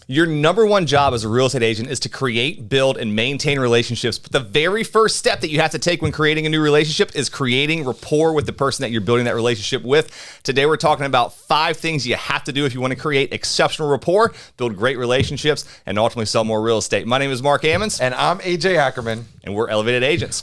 Your number one job as a real estate agent is to create, build, and maintain relationships. But the very first step that you have to take when creating a new relationship is creating rapport with the person that you're building that relationship with. Today, we're talking about 5 things you have to do if you want to create exceptional rapport, build great relationships, and ultimately sell more real estate. My name is Mark Ammons. And I'm AJ Ackerman. And we're Elevated Agents.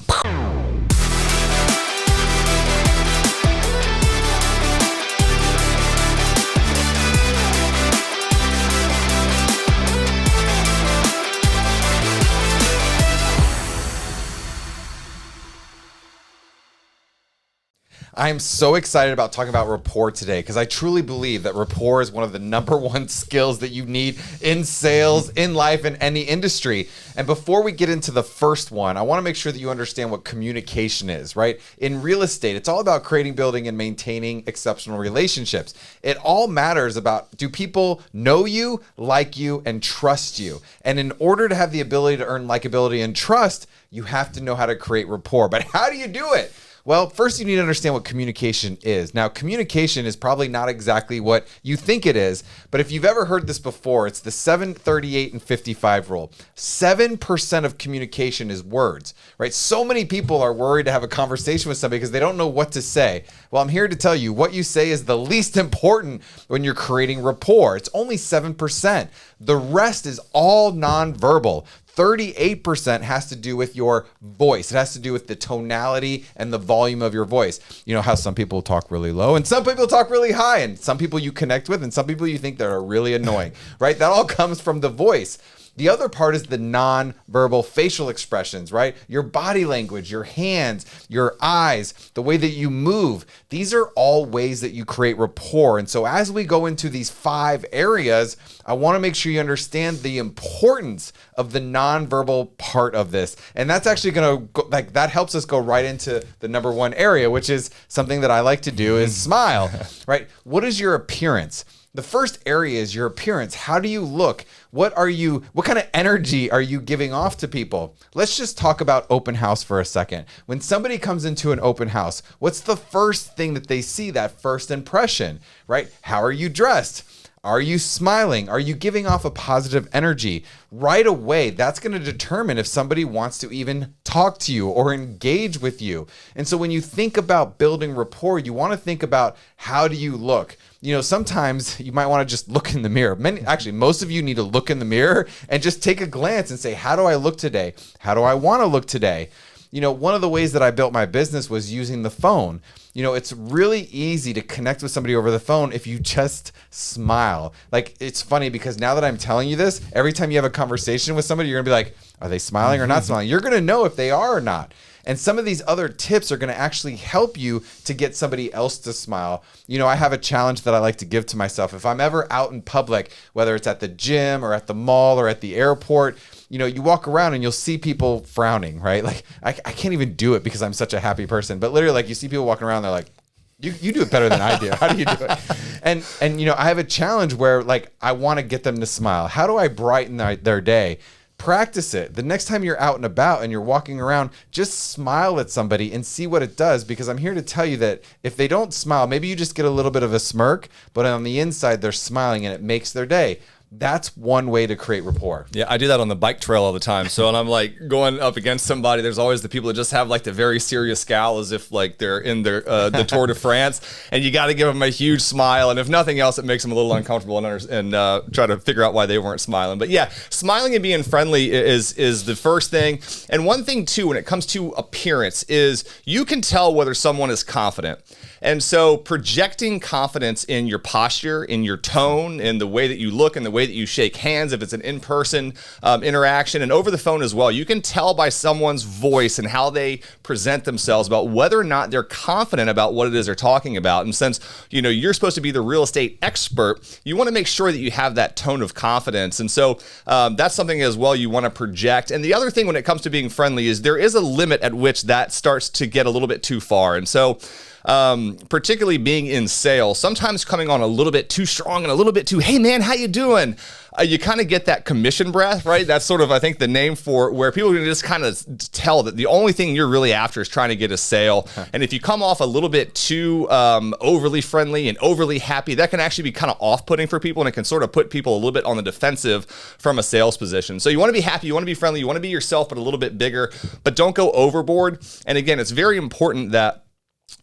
I am so excited about talking about rapport today because I truly believe that rapport is one of the number one skills that you need in sales, in life, in any industry. And before we get into the first one, I want to make sure that you understand what communication is, right? In real estate, it's all about creating, building, and maintaining exceptional relationships. It all matters about, do people know you, like you, and trust you? And in order to have the ability to earn likability and trust, you have to know how to create rapport. But how do you do it? Well, first you need to understand what communication is. Now, communication is probably not exactly what you think it is, but if you've ever heard this before, it's the 7, 38, and 55 rule. 7% of communication is words, right? So many people are worried to have a conversation with somebody because they don't know what to say. Well, I'm here to tell you what you say is the least important when you're creating rapport. It's only 7%. The rest is all nonverbal. 38% has to do with your voice. It has to do with the tonality and the volume of your voice. You know how some people talk really low and some people talk really high, and some people you connect with and some people you think that are really annoying, right? That all comes from the voice. The other part is the non-verbal facial expressions, right? Your body language, your hands, your eyes, the way that you move. These are all ways that you create rapport. And so as we go into these 5 areas, I want to make sure you understand the importance of the non-verbal part of this. And that's actually going to, that helps us go right into the number 1 area, which is something that I like to do is smile, right? What is your appearance? The first area is your appearance. How do you look? What kind of energy are you giving off to people? Let's just talk about open house for a second. When somebody comes into an open house, what's the first thing that they see, that first impression, right? How are you dressed? Are you smiling? Are you giving off a positive energy? Right away, that's going to determine if somebody wants to even talk to you or engage with you. And so when you think about building rapport, you want to think about, how do you look? You know, sometimes you might want to just look in the mirror. Most of you need to look in the mirror and just take a glance and say, how do I look today? How do I want to look today? You know, one of the ways that I built my business was using the phone. You know, it's really easy to connect with somebody over the phone if you just smile. Like, it's funny because now that I'm telling you this, every time you have a conversation with somebody, you're gonna be like, are they smiling or not smiling? You're gonna know if they are or not. And some of these other tips are going to actually help you to get somebody else to smile. You know, I have a challenge that I like to give to myself. If I'm ever out in public, whether it's at the gym or at the mall or at the airport, you know, you walk around and you'll see people frowning, right? Like, I can't even do it because I'm such a happy person. But literally, like, you see people walking around, they're like, you do it better than I do. How do you do it? And you know, I have a challenge where, like, I want to get them to smile. How do I brighten their day? Practice it. The next time you're out and about and you're walking around, just smile at somebody and see what it does, because I'm here to tell you that if they don't smile, maybe you just get a little bit of a smirk, but on the inside they're smiling and it makes their day. That's one way to create rapport. Yeah, I do that on the bike trail all the time. So when I'm like going up against somebody, there's always the people that just have like the very serious scowl as if like they're in their the Tour de France, and you got to give them a huge smile. And if nothing else, it makes them a little uncomfortable and try to figure out why they weren't smiling. But yeah, smiling and being friendly is the first thing. And one thing too, when it comes to appearance, is you can tell whether someone is confident. And so projecting confidence in your posture, in your tone, in the way that you look, in the way that you shake hands, if it's an in-person interaction, and over the phone as well, you can tell by someone's voice and how they present themselves about whether or not they're confident about what it is they're talking about. And since, you know, you're supposed to be the real estate expert, you want to make sure that you have that tone of confidence. And so that's something as well you want to project. And the other thing when it comes to being friendly is there is a limit at which that starts to get a little bit too far. And so particularly being in sales, sometimes coming on a little bit too strong and a little bit too, hey man, how you doing? you kind of get that commission breath, right? That's sort of, I think, the name for where people can just kind of tell that the only thing you're really after is trying to get a sale. And if you come off a little bit too overly friendly and overly happy, that can actually be kind of off-putting for people, and it can sort of put people a little bit on the defensive from a sales position. So you want to be happy, you want to be friendly, you want to be yourself, but a little bit bigger, but don't go overboard. And again, it's very important that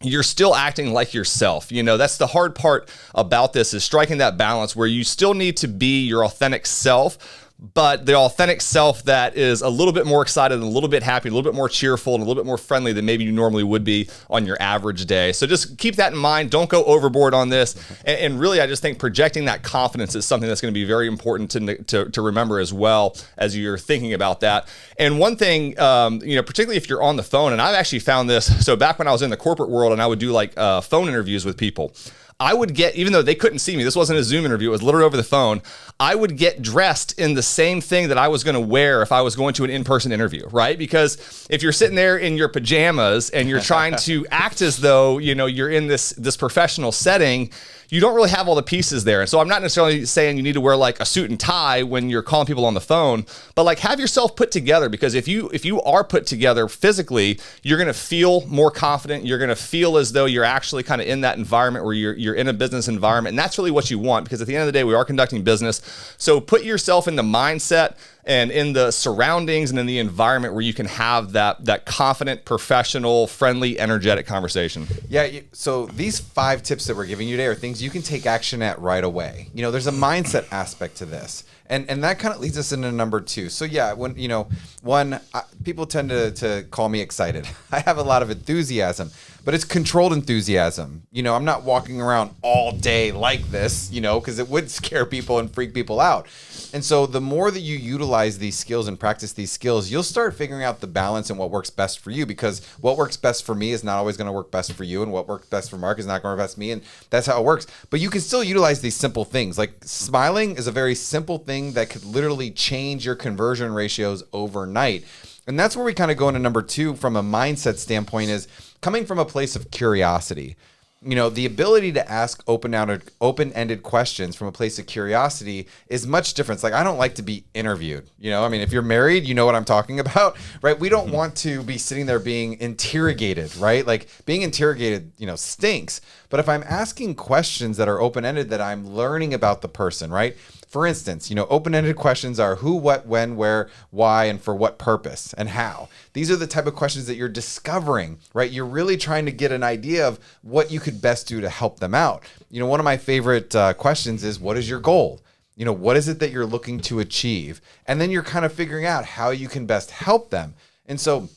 you're still acting like yourself. You know, that's the hard part about this, is striking that balance where you still need to be your authentic self, but the authentic self that is a little bit more excited and a little bit happy, a little bit more cheerful and a little bit more friendly than maybe you normally would be on your average day. So just keep that in mind. Don't go overboard on this. And really, I just think projecting that confidence is something that's going to be very important to remember as well as you're thinking about that. And one thing, particularly if you're on the phone, and I've actually found this, so back when I was in the corporate world and I would do like phone interviews with people, I would get, even though they couldn't see me, this wasn't a Zoom interview, it was literally over the phone, I would get dressed in the same thing that I was going to wear if I was going to an in-person interview, right? Because if you're sitting there in your pajamas and you're trying to act as though, you're in this professional setting, you don't really have all the pieces there. And so I'm not necessarily saying you need to wear like a suit and tie when you're calling people on the phone, but like have yourself put together, because if you are put together physically, you're going to feel more confident. You're going to feel as though you're actually kind of in that environment where you're in a business environment. And that's really what you want, because at the end of the day, we are conducting business. So put yourself in the mindset and in the surroundings and in the environment where you can have that confident, professional, friendly, energetic conversation. Yeah, so these 5 tips that we're giving you today are things you can take action at right away. There's a mindset aspect to this. And that kind of leads us into number 2. So yeah, when people tend to call me excited. I have a lot of enthusiasm, but it's controlled enthusiasm. I'm not walking around all day like this, because it would scare people and freak people out. And so the more that you utilize these skills and practice these skills, you'll start figuring out the balance and what works best for you, because what works best for me is not always going to work best for you, and what works best for Mark is not going to work best for me, and that's how it works. But you can still utilize these simple things. Like smiling is a very simple thing that could literally change your conversion ratios overnight. And that's where we kind of go into number 2 from a mindset standpoint, is coming from a place of curiosity. The ability to ask open-ended questions from a place of curiosity is much different. It's like, I don't like to be interviewed. If you're married, you know what I'm talking about, right? We don't want to be sitting there being interrogated, right? Like being interrogated, stinks. But if I'm asking questions that are open-ended, that I'm learning about the person, right? For instance, open-ended questions are who, what, when, where, why, and for what purpose and how. These are the type of questions that you're discovering, right? You're really trying to get an idea of what you could best do to help them out. One of my favorite questions is, what is your goal? What is it that you're looking to achieve? And then you're kind of figuring out how you can best help them. And so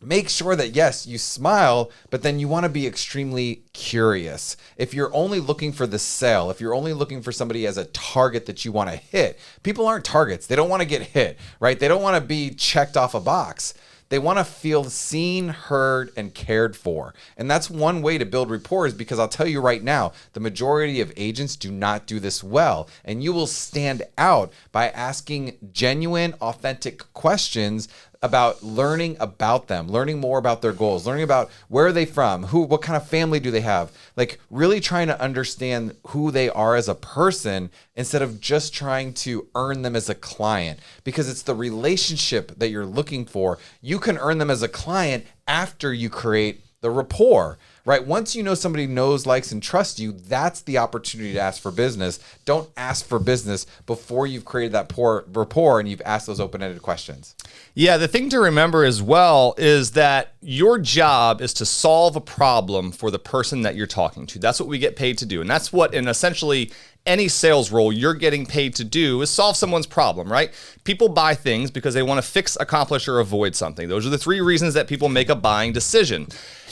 make sure that, yes, you smile, but then you want to be extremely curious. If you're only looking for the sale, if you're only looking for somebody as a target that you want to hit, people aren't targets. They don't want to get hit, right? They don't want to be checked off a box. They want to feel seen, heard, and cared for. And that's one way to build rapport, is because I'll tell you right now, the majority of agents do not do this well. And you will stand out by asking genuine, authentic questions about learning about them, learning more about their goals, learning about where are they from, what kind of family do they have, like really trying to understand who they are as a person instead of just trying to earn them as a client, because it's the relationship that you're looking for. You can earn them as a client after you create the rapport, right? Once you know somebody knows, likes, and trusts you, that's the opportunity to ask for business. Don't ask for business before you've created that rapport and you've asked those open-ended questions. Yeah, the thing to remember as well is that your job is to solve a problem for the person that you're talking to. That's what we get paid to do. And that's what, in essentially any sales role you're getting paid to do, is solve someone's problem, right? People buy things because they want to fix, accomplish, or avoid something. Those are the 3 reasons that people make a buying decision.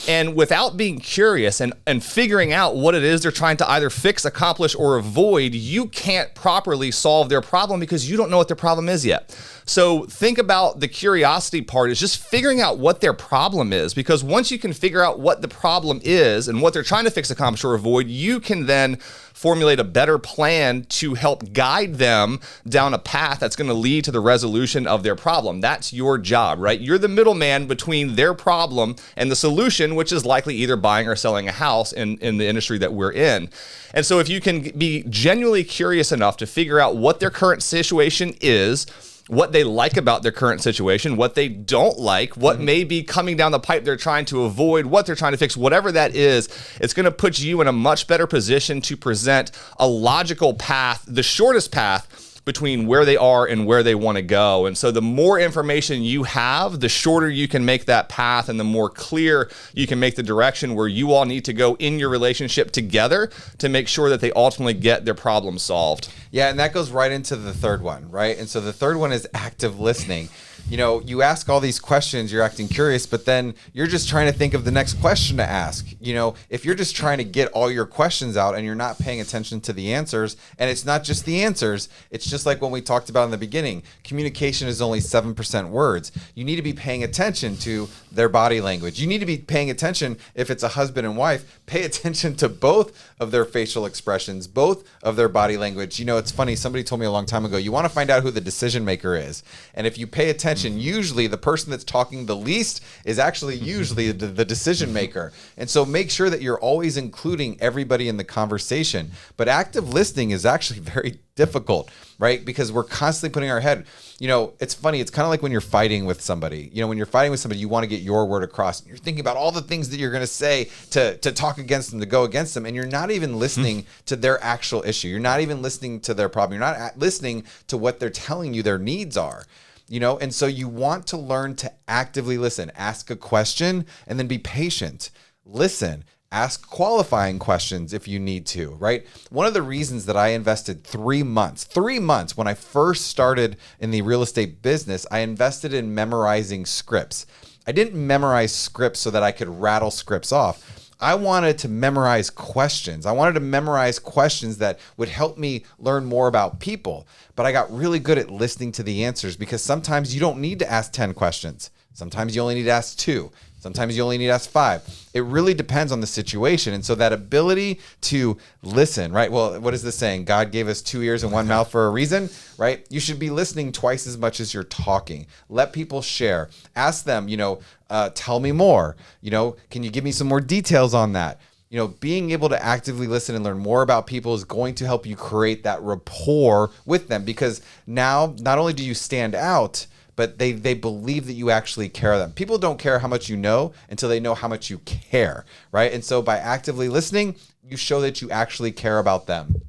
And without being curious and figuring out what it is they're trying to either fix, accomplish, or avoid, you can't properly solve their problem because you don't know what their problem is yet. So think about the curiosity part is just figuring out what their problem is, because once you can figure out what the problem is and what they're trying to fix, accomplish, or avoid, you can then formulate a better plan to help guide them down a path that's going to lead to the resolution of their problem. That's your job, right? You're the middleman between their problem and the solution, which is likely either buying or selling a house in the industry that we're in. And so if you can be genuinely curious enough to figure out what their current situation is, what they like about their current situation, what they don't like, what may be coming down the pipe they're trying to avoid, what they're trying to fix, whatever that is, it's going to put you in a much better position to present a logical path, the shortest path between where they are and where they want to go. And so the more information you have, the shorter you can make that path and the more clear you can make the direction where you all need to go in your relationship together to make sure that they ultimately get their problem solved. Yeah, and that goes right into the third one, right? And so the third one is active listening. You know, you ask all these questions, you're acting curious, but then you're just trying to think of the next question to ask. You know, if you're just trying to get all your questions out and you're not paying attention to the answers, and it's not just the answers, it's just like when we talked about in the beginning, communication is only 7% words. You need to be paying attention to their body language. You need to be paying attention, if it's a husband and wife, pay attention to both of their facial expressions, both of their body language. You know, it's funny, somebody told me a long time ago, you want to find out who the decision maker is. And if you pay attention, usually the person that's talking the least is actually usually the decision maker. And so make sure that you're always including everybody in the conversation. But active listening is actually very difficult, right? Because we're constantly putting our head, you know, it's funny. It's kind of like when you're fighting with somebody. You know, when you're fighting with somebody, you want to get your word across. You're thinking about all the things that you're going to say to talk against them, to go against them. And you're not even listening to their actual issue. You're not even listening to their problem. You're not listening to what they're telling you their needs are. You know, and so you want to learn to actively listen, ask a question, and then be patient. Listen, ask qualifying questions if you need to, right? One of the reasons that I invested 3 months when I first started in the real estate business, I invested in memorizing scripts. I didn't memorize scripts so that I could rattle scripts off. I wanted to memorize questions. I wanted to memorize questions that would help me learn more about people. But I got really good at listening to the answers, because sometimes you don't need to ask 10 questions. Sometimes you only need to ask 2. Sometimes you only need to ask 5. It really depends on the situation. And so that ability to listen, right? Well, what is this saying? God gave us 2 ears and 1 mouth for a reason, right? You should be listening twice as much as you're talking. Let people share. Ask them, you know, tell me more. You know, can you give me some more details on that? You know, being able to actively listen and learn more about people is going to help you create that rapport with them, because now not only do you stand out, but they believe that you actually care them. People don't care how much you know until they know how much you care, right? And so by actively listening, you show that you actually care about them.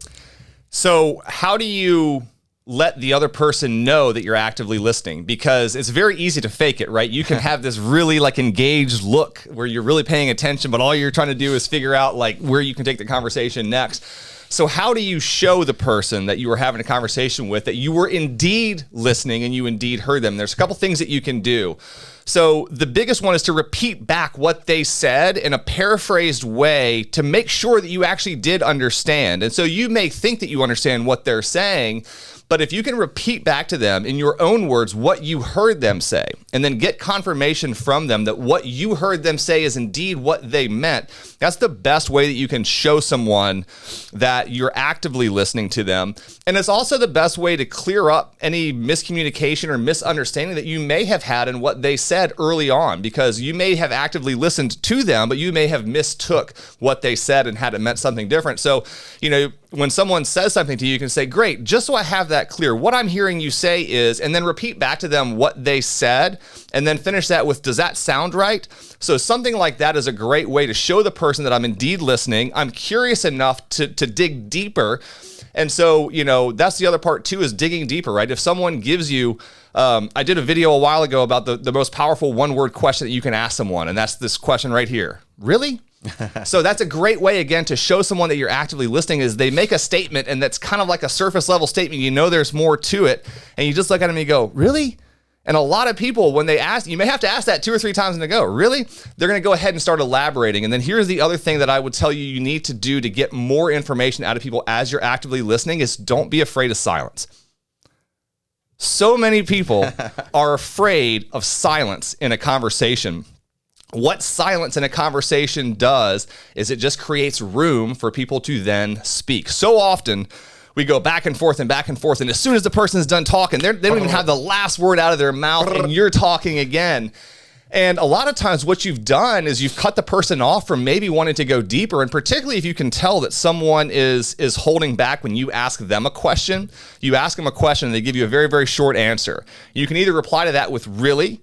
So how do you let the other person know that you're actively listening? Because it's very easy to fake it, right? You can have this really like engaged look where you're really paying attention, but all you're trying to do is figure out like where you can take the conversation next. So how do you show the person that you were having a conversation with that you were indeed listening and you indeed heard them? There's a couple things that you can do. So the biggest one is to repeat back what they said in a paraphrased way to make sure that you actually did understand. And so you may think that you understand what they're saying, but if you can repeat back to them in your own words what you heard them say, and then get confirmation from them that what you heard them say is indeed what they meant, that's the best way that you can show someone that you're actively listening to them. And it's also the best way to clear up any miscommunication or misunderstanding that you may have had in what they said early on, because you may have actively listened to them, but you may have mistook what they said and had it meant something different. So, you know, when someone says something to you, you can say, great, just so I have that clear, what I'm hearing you say is, and then repeat back to them what they said, and then finish that with, does that sound right? So something like that is a great way to show the person that I'm indeed listening. I'm curious enough to dig deeper. And so, you know, that's the other part too, is digging deeper, right? If someone gives you, I did a video a while ago about the most powerful one-word question that you can ask someone, and that's this question right here. Really? So that's a great way, again, to show someone that you're actively listening, is they make a statement and that's kind of like a surface level statement. You know there's more to it, and you just look at them and you go, really? And a lot of people, when they ask, you may have to ask that 2 or 3 times and they go, really? They're going to go ahead and start elaborating. And then here's the other thing that I would tell you you need to do to get more information out of people as you're actively listening is don't be afraid of silence. So many people are afraid of silence in a conversation. what silence in a conversation does is it just creates room for people to then speak. So often we go back and forth, and as soon as the person is done talking, they don't even have the last word out of their mouth, and you're talking again. And a lot of times what you've done is you've cut the person off from maybe wanting to go deeper. And particularly if you can tell that someone is holding back when you ask them a question, you ask them a question and they give you a very, very short answer. You can either reply to that with really,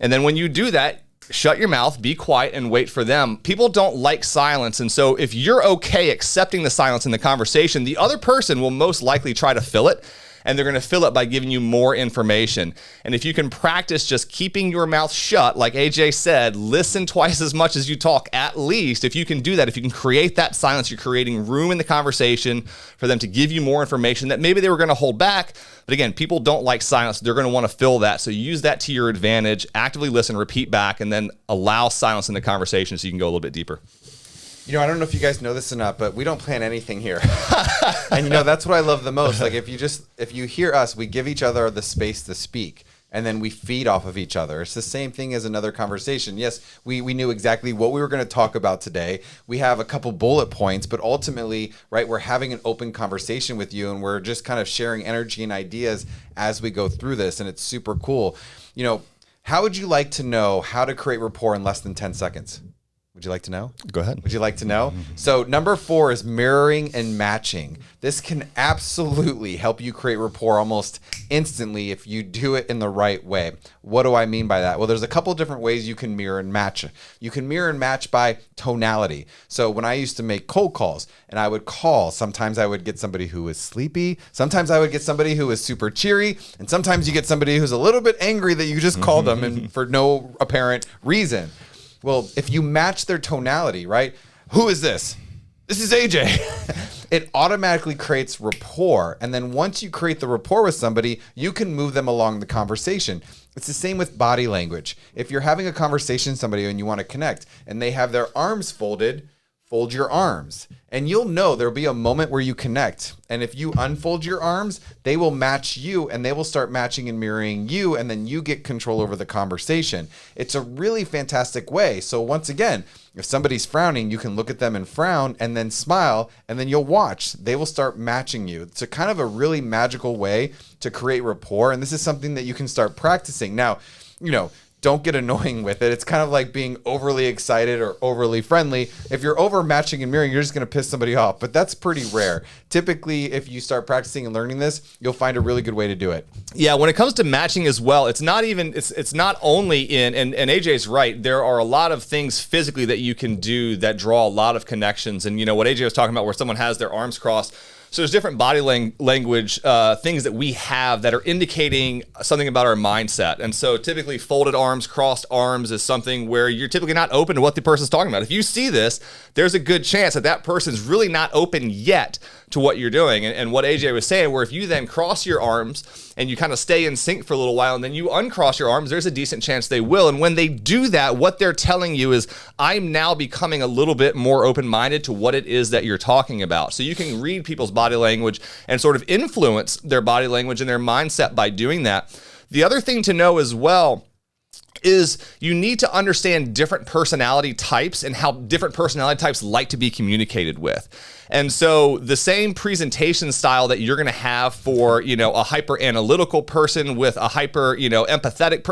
and then when you do that, shut your mouth, be quiet, and wait for them. People don't like silence. And so if you're okay accepting the silence in the conversation, the other person will most likely try to fill it. And they're going to fill it by giving you more information. And if you can practice just keeping your mouth shut, like AJ said, listen twice as much as you talk, at least. If you can do that, if you can create that silence, you're creating room in the conversation for them to give you more information that maybe they were going to hold back. But again, people don't like silence. They're going to want to fill that. So use that to your advantage. Actively listen, repeat back, and then allow silence in the conversation so you can go a little bit deeper. You know, I don't know if you guys know this or not, but we don't plan anything here. And you know, that's what I love the most. Like if you hear us, we give each other the space to speak, and then we feed off of each other. It's the same thing as another conversation. Yes, we knew exactly what we were going to talk about today. We have a couple bullet points, but ultimately, right, we're having an open conversation with you, and we're just kind of sharing energy and ideas as we go through this, and it's super cool. You know, how would you like to know how to create rapport in less than 10 seconds? Would you like to know? Go ahead. Would you like to know? So number 4 is mirroring and matching. This can absolutely help you create rapport almost instantly if you do it in the right way. What do I mean by that? Well, there's a couple different ways you can mirror and match. You can mirror and match by tonality. So when I used to make cold calls and I would call, sometimes I would get somebody who was sleepy. Sometimes I would get somebody who was super cheery. And sometimes you get somebody who's a little bit angry that you just called them and for no apparent reason. Well, if you match their tonality, right? Who is this? This is AJ. It automatically creates rapport. And then once you create the rapport with somebody, you can move them along the conversation. It's the same with body language. If you're having a conversation with somebody and you want to connect and they have their arms folded, fold your arms. And you'll know there'll be a moment where you connect. And if you unfold your arms, they will match you and they will start matching and mirroring you. And then you get control over the conversation. It's a really fantastic way. So once again, if somebody's frowning, you can look at them and frown and then smile, and then you'll watch. They will start matching you. It's a kind of a really magical way to create rapport. And this is something that you can start practicing. Now, you know, don't get annoying with it. It's kind of like being overly excited or overly friendly. If you're over matching and mirroring, you're just going to piss somebody off. But that's pretty rare. Typically, if you start practicing and learning this, you'll find a really good way to do it. Yeah, when it comes to matching as well, it's not only in, and AJ's right, there are a lot of things physically that you can do that draw a lot of connections. And you know what AJ was talking about, where someone has their arms crossed. So there's different body language things that we have that are indicating something about our mindset. And so typically folded arms, crossed arms is something where you're typically not open to what the person's talking about. If you see this, there's a good chance that that person's really not open yet to what you're doing. And what AJ was saying, where if you then cross your arms and you kind of stay in sync for a little while and then you uncross your arms, there's a decent chance they will. And when they do that, what they're telling you is, I'm now becoming a little bit more open-minded to what it is that you're talking about. So you can read people's body language and sort of influence their body language and their mindset by doing that. The other thing to know as well is you need to understand different personality types and how different personality types like to be communicated with. And so the same presentation style that you're going to have for, you know, a hyper analytical person with a hyper, you know, empathetic,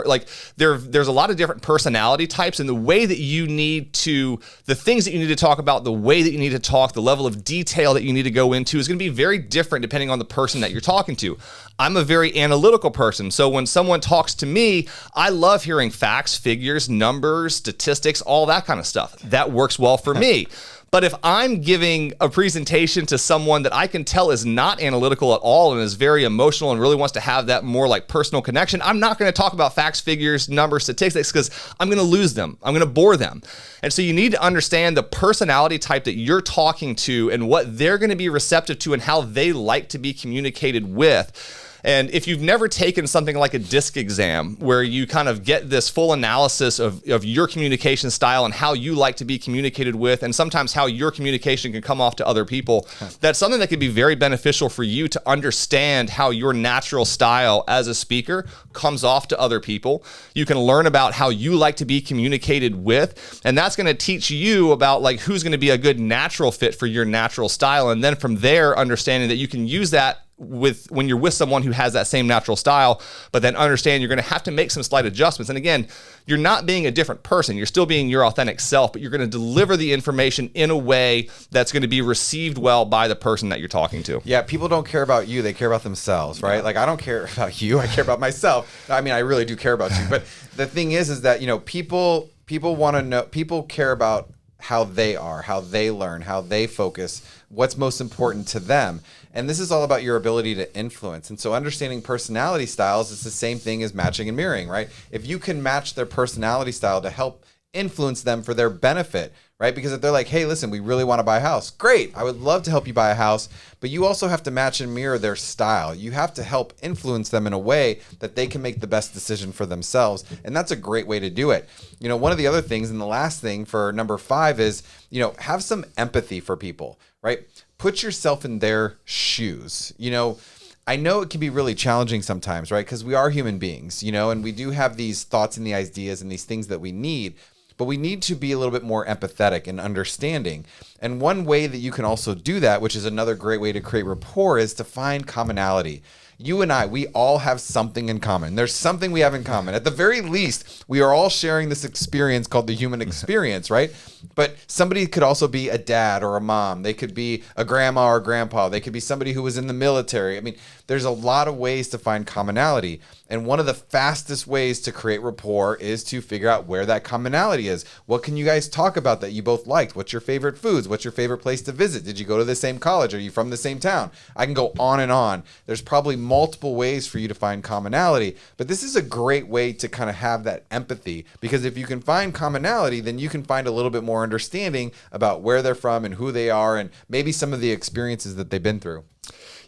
there's a lot of different personality types, and the way that you need to, the things that you need to talk about, the way that you need to talk, the level of detail that you need to go into is going to be very different depending on the person that you're talking to. I'm a very analytical person. So when someone talks to me, I love hearing facts, figures, numbers, statistics, all that kind of stuff. That works well for me. But if I'm giving a presentation to someone that I can tell is not analytical at all and is very emotional and really wants to have that more like personal connection, I'm not going to talk about facts, figures, numbers, statistics, because I'm going to lose them. I'm going to bore them. And so you need to understand the personality type that you're talking to and what they're going to be receptive to and how they like to be communicated with. And if you've never taken something like a DISC exam, where you kind of get this full analysis of your communication style and how you like to be communicated with, and sometimes how your communication can come off to other people, that's something that could be very beneficial for you to understand how your natural style as a speaker comes off to other people. You can learn about how you like to be communicated with, and that's going to teach you about like who's going to be a good natural fit for your natural style. And then from there, understanding that you can use that with when you're with someone who has that same natural style, but then understand you're going to have to make some slight adjustments. And again, you're not being a different person. You're still being your authentic self, but you're going to deliver the information in a way that's going to be received well by the person that you're talking to. Yeah, people don't care about you. They care about themselves, right? Like, I don't care about you. I care about myself. I mean, I really do care about you. But the thing is that, you know, people want to know, people care about how they are, how they learn, how they focus, what's most important to them. And this is all about your ability to influence. And so understanding personality styles is the same thing as matching and mirroring, right? If you can match their personality style to help influence them for their benefit, right? Because if they're like, hey, listen, we really want to buy a house. Great. I would love to help you buy a house. But you also have to match and mirror their style. You have to help influence them in a way that they can make the best decision for themselves. And that's a great way to do it. You know, one of the other things, and the last thing for number 5 is, you know, have some empathy for people, right? Put yourself in their shoes. You know, I know it can be really challenging sometimes, right? Because we are human beings, you know, and we do have these thoughts and the ideas and these things that we need, but we need to be a little bit more empathetic and understanding. And one way that you can also do that, which is another great way to create rapport, is to find commonality. You and I, we all have something in common. There's something we have in common. At the very least, we are all sharing this experience called the human experience, right? But somebody could also be a dad or a mom. They could be a grandma or grandpa. They could be somebody who was in the military. I mean, there's a lot of ways to find commonality. And one of the fastest ways to create rapport is to figure out where that commonality is. What can you guys talk about that you both liked? What's your favorite foods? What's your favorite place to visit? Did you go to the same college? Are you from the same town? I can go on and on. There's probably multiple ways for you to find commonality, but this is a great way to kind of have that empathy, because if you can find commonality, then you can find a little bit more understanding about where they're from and who they are and maybe some of the experiences that they've been through.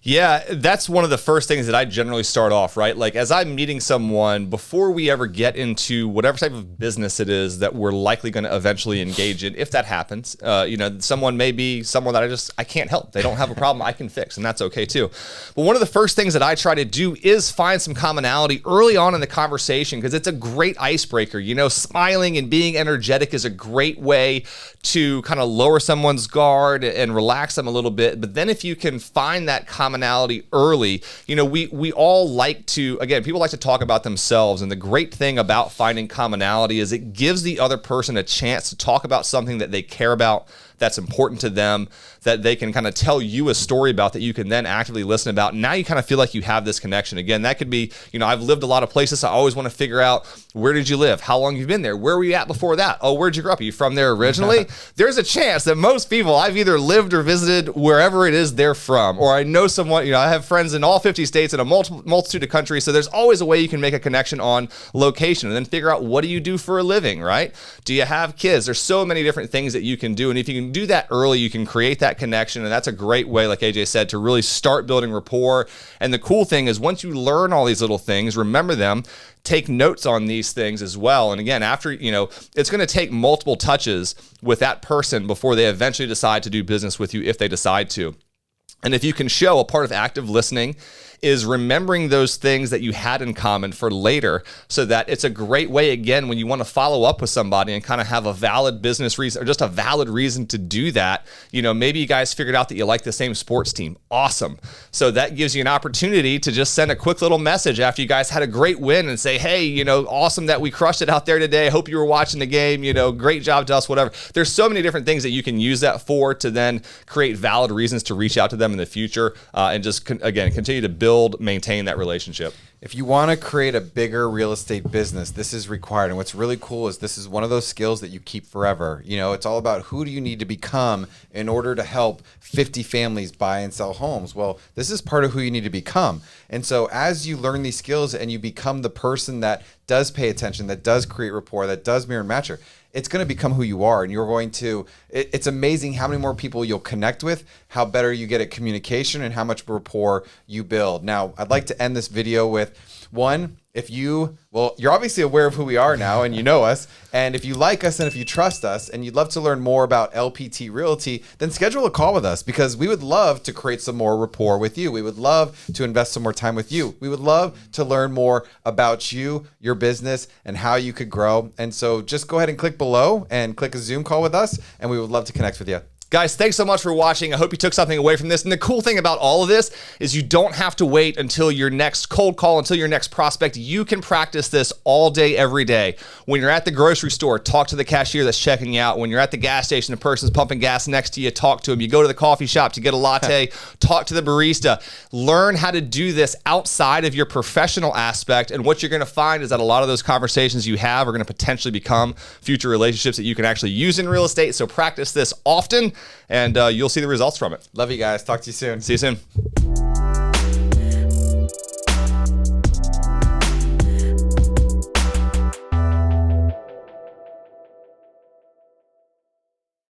Yeah, that's one of the first things that I generally start off, right? Like as I'm meeting someone, before we ever get into whatever type of business it is that we're likely going to eventually engage in, if that happens, you know, someone may be someone that I can't help. They don't have a problem I can fix, and that's okay too. But one of the first things that I try to do is find some commonality early on in the conversation, because it's a great icebreaker. You know, smiling and being energetic is a great way to kind of lower someone's guard and relax them a little bit. But then if you can find that commonality early, you know, we all like to, again, people like to talk about themselves. And the great thing about finding commonality is it gives the other person a chance to talk about something that they care about, that's important to them, that they can kind of tell you a story about, that you can then actively listen about. Now you kind of feel like you have this connection. Again, that could be, you know, I've lived a lot of places. So I always want to figure out, where did you live? How long you've been there? Where were you at before that? Oh, where'd you grow up? Are you from there originally? There's a chance that most people, I've either lived or visited wherever it is they're from, or I know someone, you know, I have friends in all 50 states and a multitude of countries. So there's always a way you can make a connection on location, and then figure out, what do you do for a living, right? Do you have kids? There's so many different things that you can do. And if you can do that early, you can create that connection. And that's a great way, like AJ said, to really start building rapport. And the cool thing is, once you learn all these little things, remember them, take notes on these things as well. And again, after, you know, it's going to take multiple touches with that person before they eventually decide to do business with you, if they decide to. And if you can show, a part of active listening is remembering those things that you had in common for later, so that it's a great way, again, when you want to follow up with somebody and kind of have a valid business reason, or just a valid reason to do that. You know, maybe you guys figured out that you like the same sports team. Awesome. So that gives you an opportunity to just send a quick little message after you guys had a great win and say, hey, you know, awesome that we crushed it out there today. Hope you were watching the game, you know, great job to us, whatever. There's so many different things that you can use that for, to then create valid reasons to reach out to them in the future, and just, again, continue to maintain that relationship. If you want to create a bigger real estate business, this is required. And what's really cool is this is one of those skills that you keep forever. You know, it's all about who do you need to become in order to help 50 families buy and sell homes. Well, this is part of who you need to become. And so as you learn these skills and you become the person that does pay attention, that does create rapport, that does mirror and match, it's going to become who you are. And you're going to, it's amazing how many more people you'll connect with, how better you get at communication, and how much rapport you build. Now, I'd like to end this video with one, you're obviously aware of who we are now and you know us. And if you like us and if you trust us and you'd love to learn more about LPT Realty, then schedule a call with us because we would love to create some more rapport with you. We would love to invest some more time with you. We would love to learn more about you, your business, and how you could grow. And so just go ahead and click below and click a Zoom call with us, and we would love to connect with you. Guys, thanks so much for watching. I hope you took something away from this. And the cool thing about all of this is you don't have to wait until your next cold call, until your next prospect. You can practice this all day, every day. When you're at the grocery store, talk to the cashier that's checking you out. When you're at the gas station, the person's pumping gas next to you, talk to them. You go to the coffee shop to get a latte, talk to the barista. Learn how to do this outside of your professional aspect. And what you're going to find is that a lot of those conversations you have are going to potentially become future relationships that you can actually use in real estate. So practice this often, and you'll see the results from it. Love you guys. Talk to you soon. See you soon.